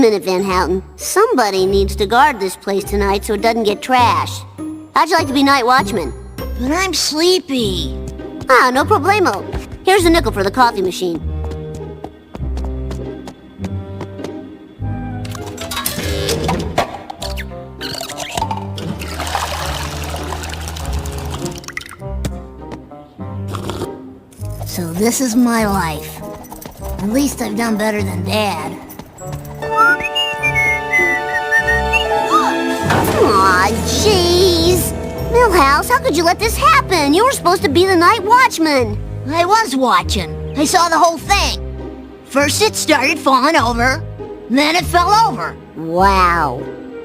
a minute, Van Houten. Somebody needs to guard this place tonight so it doesn't get trashed. How'd you like to be night watchman? But I'm sleepy. Ah, no problemo. Here's a nickel for the coffee machine. So this is my life. At least I've done better than Dad. Aw, jeez. Milhouse, how could you let this happen? You were supposed to be the night watchman. I was watching. I saw the whole thing. First it started falling over, then it fell over. Wow.